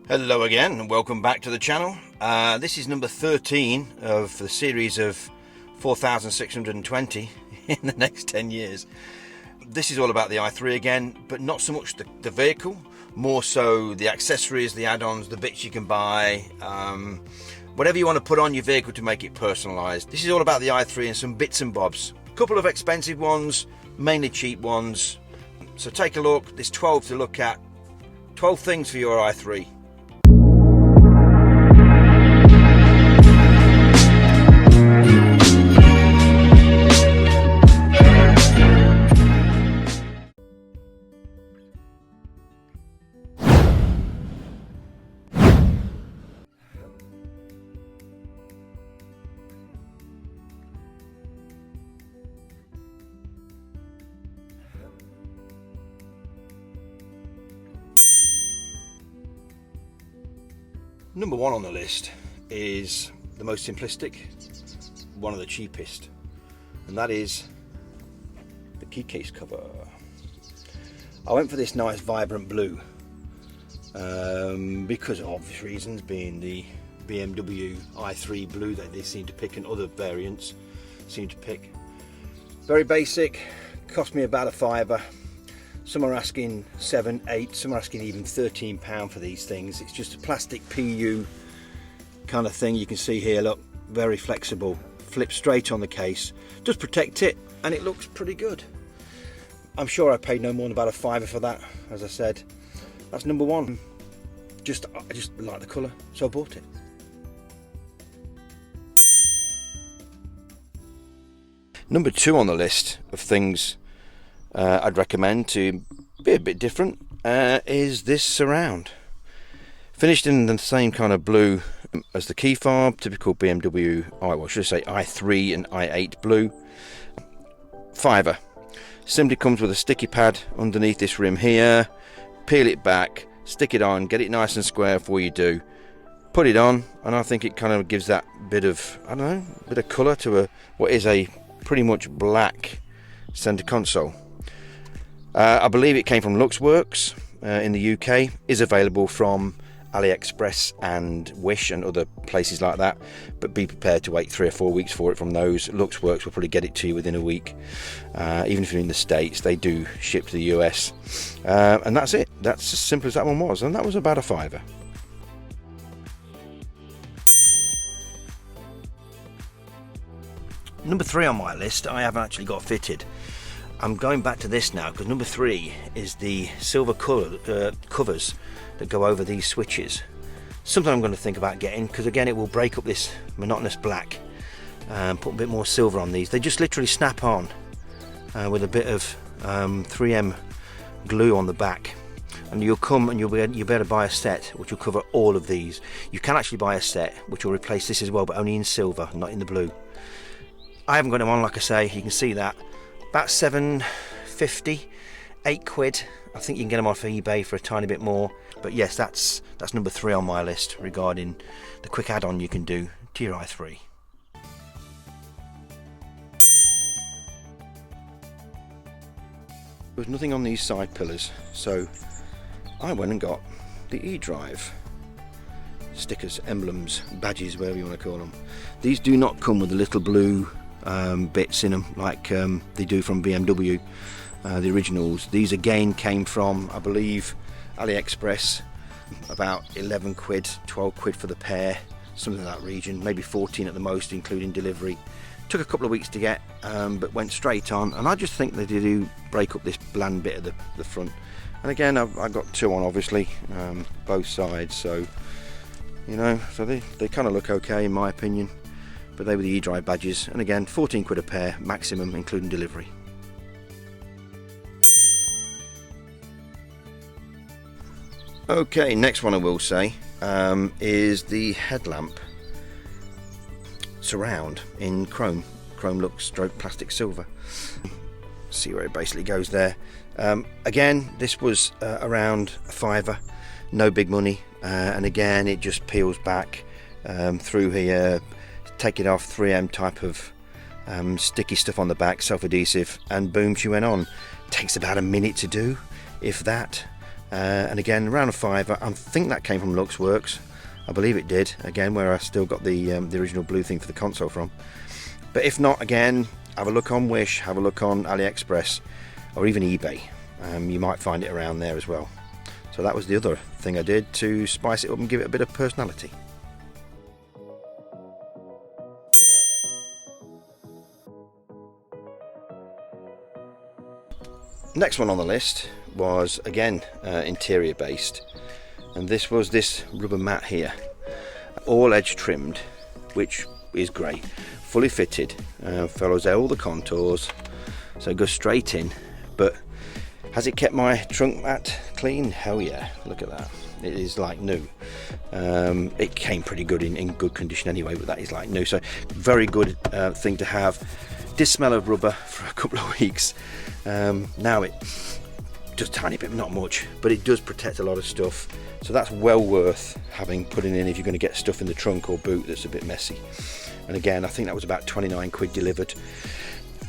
Hello again and welcome back to the channel. This is number 13 of the series of 4,620 in the next 10 years. This is all about the i3 again, but not so much the vehicle, more so the accessories, the add-ons, the bits you can buy, whatever you want to put on your vehicle to make it personalised. This is all about the i3 and some bits and bobs. A couple of expensive ones, mainly cheap ones. So take a look, there's 12 to look at. 12 things for your i3. Number one on the list is the most simplistic, one of the cheapest, and that is the key case cover. I went for this nice vibrant blue because of obvious reasons, being the BMW i3 blue that they seem to pick and other variants seem to pick. Very basic, cost me about £5. Some are asking £7, £8, some are asking even £13 for these things. It's just a plastic PU kind of thing. You can see here, look, very flexible, flips straight on the case, does protect it, and it looks pretty good. I'm sure I paid no more than about £5 for that. As I said, that's number one. I just like the colour, so I bought it. Number two on the list of things I'd recommend to be a bit different is this surround. Finished in the same kind of blue as the key fob, typical BMW, should I say i3 and i8 blue. £5. Simply comes with a sticky pad underneath this rim here. Peel it back, stick it on, get it nice and square before you do. Put it on, and I think it kind of gives that bit of, I don't know, bit of colour to what is a pretty much black centre console. I believe it came from Luxworks in the UK, is available from AliExpress and Wish and other places like that, but be prepared to wait 3 or 4 weeks for it from those. Luxworks will probably get it to you within a week. Even if you're in the States, they do ship to the US. And that's it. That's as simple as that one was, and that was about £5. Number 3 on my list, I haven't actually got fitted. I'm going back to this now because number 3 is the silver covers that go over these switches. Something I'm going to think about getting, because again it will break up this monotonous black and put a bit more silver on these. They just literally snap on with a bit of 3M glue on the back, and you'll be able to buy a set which will cover all of these. You can actually buy a set which will replace this as well, but only in silver, not in the blue. I haven't got them on, like I say, you can see that. About £7.50, £8. I think you can get them off eBay for a tiny bit more. But yes, that's number 3 on my list regarding the quick add-on you can do to your i3. There was nothing on these side pillars, so I went and got the eDrive stickers, emblems, badges, whatever you want to call them. These do not come with the little blue bits in them like they do from BMW, the originals. These again came from, I believe, AliExpress, about £11, £12 for the pair, something in that region, maybe 14 at the most including delivery. Took a couple of weeks to get, but went straight on, and I just think they do break up this bland bit of the front. And again, I got 2 on, obviously, both sides, so you know, so they kind of look okay in my opinion. But they were the eDrive badges, and again £14 a pair maximum including delivery. Okay, next one I will say is the headlamp surround in chrome look stroke plastic silver. See where it basically goes there. Again, this was around £5, no big money, and again it just peels back through here. Take it off, 3M type of sticky stuff on the back, self-adhesive, and boom, she went on. Takes about a minute to do, if that. and again around a £5. I think that came from Luxworks. I believe it did, again where I still got the original blue thing for the console from. But if not, again, have a look on Wish, have a look on AliExpress, or even eBay. You might find it around there as well. So that was the other thing I did to spice it up and give it a bit of personality. Next one on the list was again interior based, and this was this rubber mat here, all edge trimmed, which is great, fully fitted, follows all the contours, so it goes straight in. But has it kept my trunk mat clean? Hell yeah, look at that, it is like new. It came pretty good in good condition anyway, but that is like new, so very good thing to have. Did smell of rubber for a couple of weeks. Now it just tiny bit, not much, but it does protect a lot of stuff, so that's well worth having putting in if you're going to get stuff in the trunk or boot that's a bit messy. And again, I think that was about 29 quid delivered.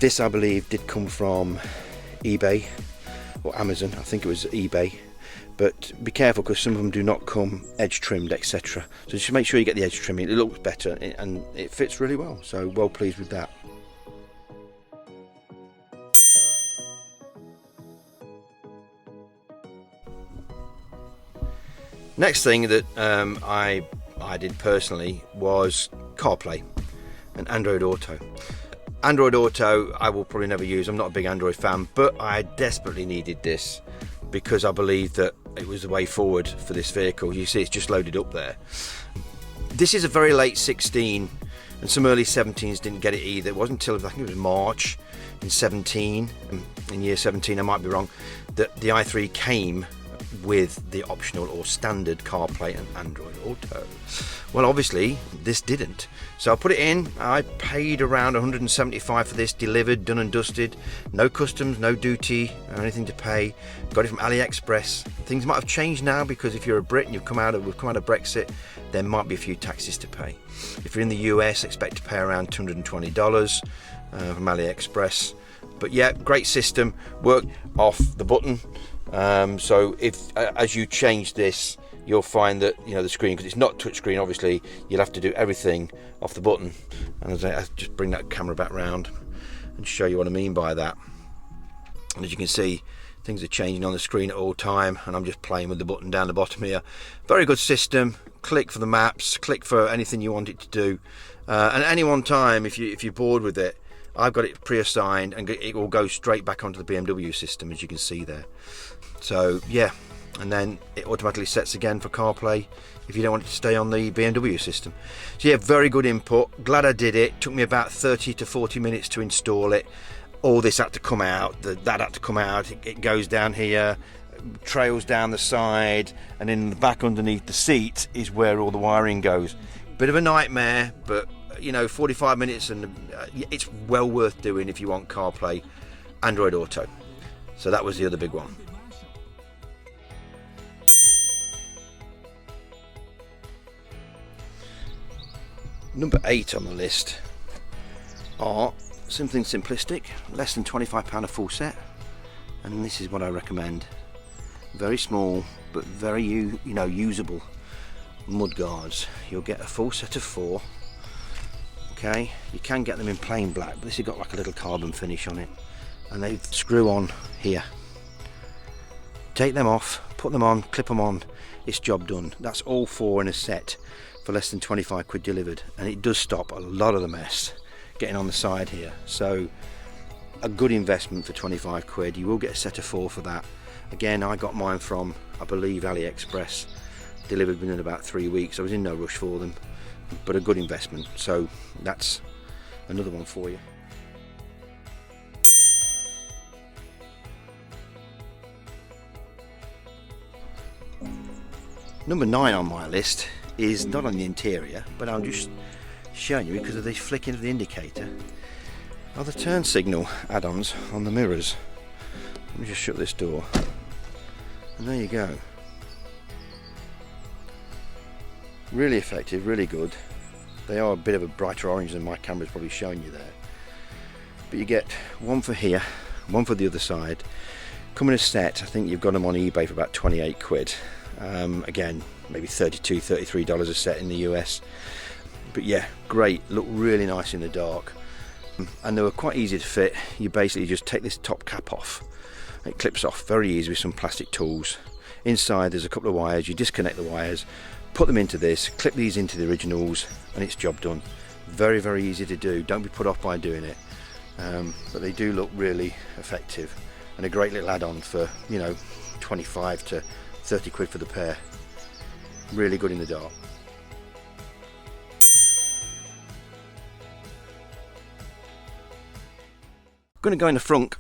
This I believe did come from eBay or Amazon, I think it was eBay, but be careful because some of them do not come edge trimmed, etc. So just make sure you get the edge trimming, it looks better and it fits really well, so well pleased with that. Next thing that I did personally was CarPlay and Android Auto. Android Auto I will probably never use, I'm not a big Android fan, but I desperately needed this because I believe that it was the way forward for this vehicle. You see it's just loaded up there. This is a very late 16, and some early 17s didn't get it either. It wasn't until I think it was March in 17, in year 17 I might be wrong, that the i3 came with the optional or standard CarPlay and Android Auto. Well, obviously this didn't, so I put it in. I paid around 175 for this, delivered, done and dusted, no customs, no duty or anything to pay. Got it from AliExpress. Things might have changed now because if you're a Brit and we've come out of Brexit, there might be a few taxes to pay. If you're in the US, expect to pay around $220 from AliExpress. But yeah, great system, worked off the button. So if as you change this, you'll find that the screen, because it's not touchscreen, obviously you'll have to do everything off the button. And as I just bring that camera back round and show you what I mean by that. And as you can see, things are changing on the screen at all time, and I'm just playing with the button down the bottom here. Very good system. Click for the maps, click for anything you want it to do, and at any one time, if you're bored with it, I've got it pre-assigned and it will go straight back onto the BMW system, as you can see there. So yeah, and then it automatically sets again for CarPlay if you don't want it to stay on the BMW system. So yeah, very good input. Glad I did it. Took me about 30 to 40 minutes to install it. All this had to come out, that had to come out. It goes down here, trails down the side, and in the back underneath the seat is where all the wiring goes. Bit of a nightmare, but 45 minutes, and it's well worth doing if you want CarPlay, Android Auto. So that was the other big one. Number 8 on the list are something simplistic, less than £25 a full set, and this is what I recommend. Very small but very usable mud guards. You'll get a full set of 4. Okay, you can get them in plain black, but this has got like a little carbon finish on it, and they screw on here. Take them off, put them on, clip them on, it's job done. That's all 4 in a set for less than 25 quid delivered, and it does stop a lot of the mess getting on the side here. So a good investment for 25 quid. You will get a set of 4 for that. Again, I got mine from, I believe, AliExpress, delivered within about 3 weeks. I was in no rush for them, but a good investment. So that's another one for you. Number 9 on my list is not on the interior, but I'm just showing you because of the flicking of the indicator, are the turn signal add-ons on the mirrors. Let me just shut this door, and there you go. Really effective, really good. They are a bit of a brighter orange than my camera's probably showing you there, but you get one for here, one for the other side. Come in a set. I think you've got them on eBay for about 28 quid. Again, maybe $32, $33 a set in the US. But yeah, great, look really nice in the dark. And they were quite easy to fit. You basically just take this top cap off. It clips off very easy with some plastic tools. Inside there's a couple of wires. You disconnect the wires, put them into this, clip these into the originals, and it's job done. Very, very easy to do. Don't be put off by doing it. But they do look really effective, and a great little add-on for, you know, 25 to 30 quid for the pair. Really good in the dark. Going to go in the front.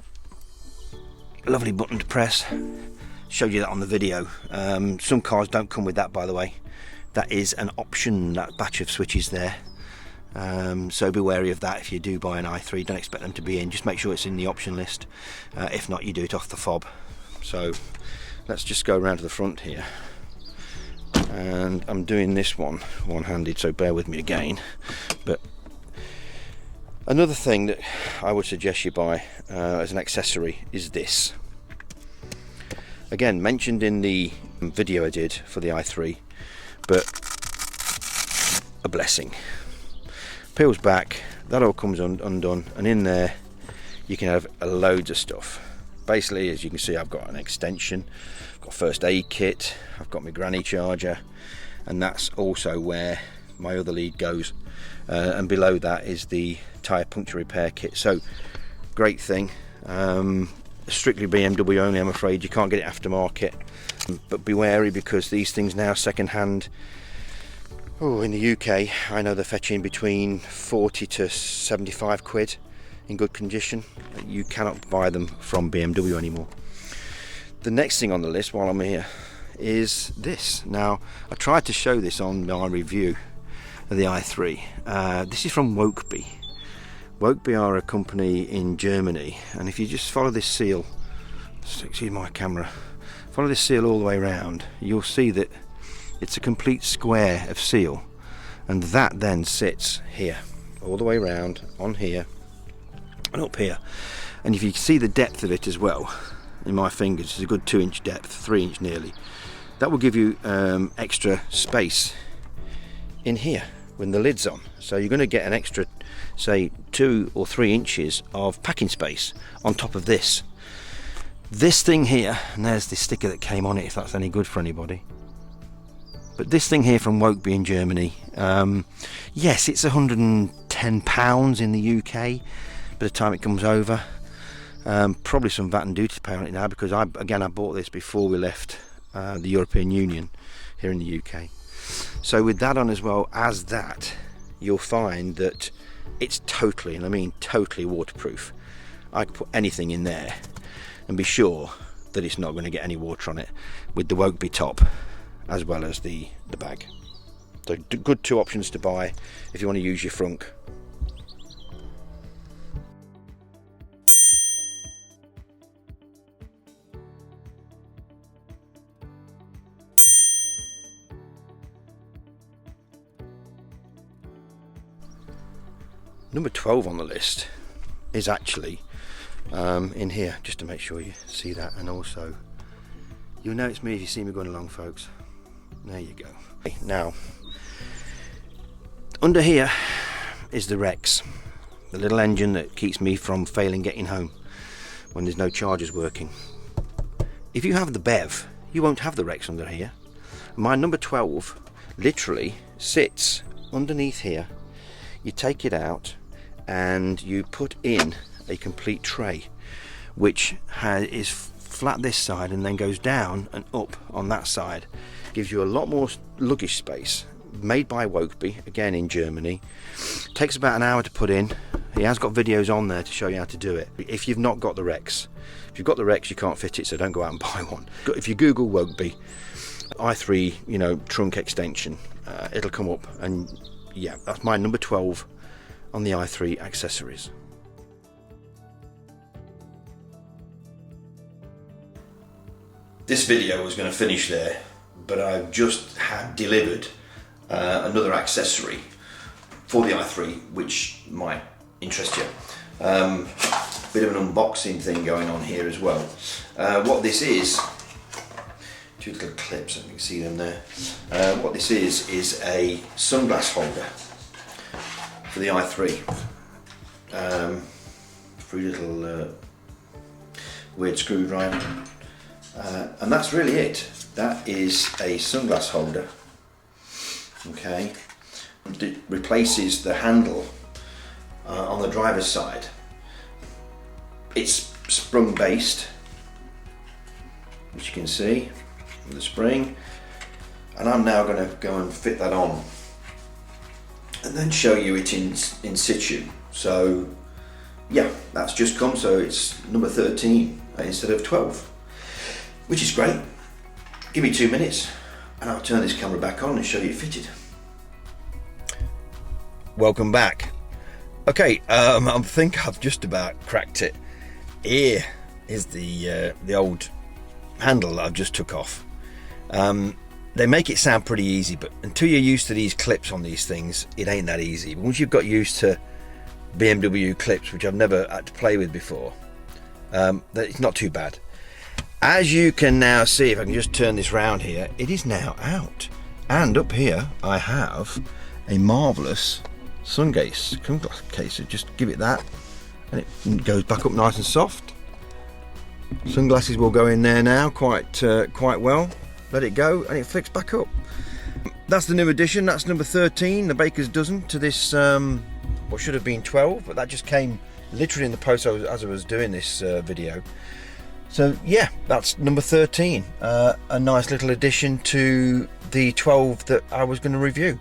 Lovely button to press. Showed you that on the video. Some cars don't come with that, by the way. That is an option, that batch of switches there. So be wary of that if you do buy an i3. Don't expect them to be in. Just make sure it's in the option list. If not, you do it off the fob. So let's just go around to the front here. And I'm doing this one one-handed, so bear with me again. But another thing that I would suggest you buy as an accessory is this. Again, mentioned in the video I did for the i3, but a blessing. Peels back, that all comes undone, and in there you can have loads of stuff. Basically, as you can see, I've got an extension, I've got a first aid kit, I've got my granny charger, and that's also where my other lead goes. And below that is the tyre puncture repair kit. So great thing. Strictly BMW only, I'm afraid. You can't get it aftermarket, but be wary, because these things now second hand, in the UK I know they're fetching between 40 to 75 quid in good condition. You cannot buy them from BMW anymore. The next thing on the list while I'm here is this. Now, I tried to show this on my review of the i3. This is from Wokeby. Wokeby are a company in Germany, and if you just follow this seal, excuse my camera, follow this seal all the way around, you'll see that it's a complete square of seal, and that then sits here all the way around, on here and up here. And if you see the depth of it as well, in my fingers, it's a good 2-inch depth, 3-inch nearly. That will give you extra space in here when the lid's on, so you're going to get an extra, say, 2 or 3 inches of packing space on top of this. This thing here, and there's the sticker that came on it, if that's any good for anybody. But this thing here from Wokeby in Germany, yes, it's £110 in the UK by the time it comes over. Probably some VAT and duty to pay on it now, because I bought this before we left the European Union here in the UK. So with that on as well as that, you'll find that it's totally, and I mean totally, waterproof. I can put anything in there and be sure that it's not going to get any water on it, with the Wokeby top as well as the bag. So good 2 options to buy if you want to use your frunk. Number 12 on the list is actually in here, just to make sure you see that, and also you'll know it's me if you see me going along, folks. There you go. Now, under here is the Rex, the little engine that keeps me from failing getting home when there's no chargers working. If you have the BEV, you won't have the Rex under here. My number 12 literally sits underneath here. You take it out and you put in a complete tray, which is flat this side and then goes down and up on that side. Gives you a lot more luggage space. Made by Wokeby, again in Germany. Takes about an hour to put in. He has got videos on there to show you how to do it. If you've not got the Rex, if you've got the Rex, you can't fit it, so don't go out and buy one. If you Google Wokeby i3, trunk extension, it'll come up, and yeah, that's my number 12 on the i3 accessories. This video was going to finish there, but I've just had delivered another accessory for the i3 which might interest you. bit of an unboxing thing going on here as well. What this is, two little clips, I can see them there. What this is a sunglass holder for the i3. Three little weird screwdriver, and that's really it. That is a sunglass holder. Okay, it replaces the handle on the driver's side. It's sprung based, which you can see with the spring, and I'm now going to go and fit that on and then show you it in situ. So yeah, that's just come, so it's number 13 instead of 12, which is great. Give me 2 minutes and I'll turn this camera back on and show you it fitted. Welcome back. Okay, I think I've just about cracked it. Here is the old handle that I've just took off. They make it sound pretty easy, but until you're used to these clips on these things, it ain't that easy. But once you've got used to BMW clips, which I've never had to play with before, it's not too bad. As you can now see, if I can just turn this round here, it is now out. And up here I have a marvellous sunglass case. So just give it that and it goes back up nice and soft. Sunglasses will go in there now quite well. Let it go and it flicks back up. That's the new edition. That's number 13, the baker's dozen to this what should have been 12, but that just came literally in the post as I was doing this video. So yeah, that's number 13, a nice little addition to the 12 that I was going to review.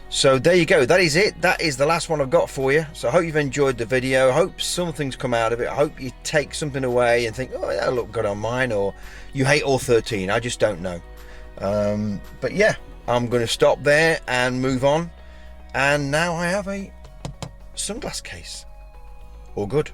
So there you go, that is it. That is the last one I've got for you. So I hope you've enjoyed the video. I hope something's come out of it. I hope you take something away and think, oh, that'll look good on mine, or you hate all 13. I just don't know. But yeah, I'm going to stop there and move on. And now I have a sunglass case. All good.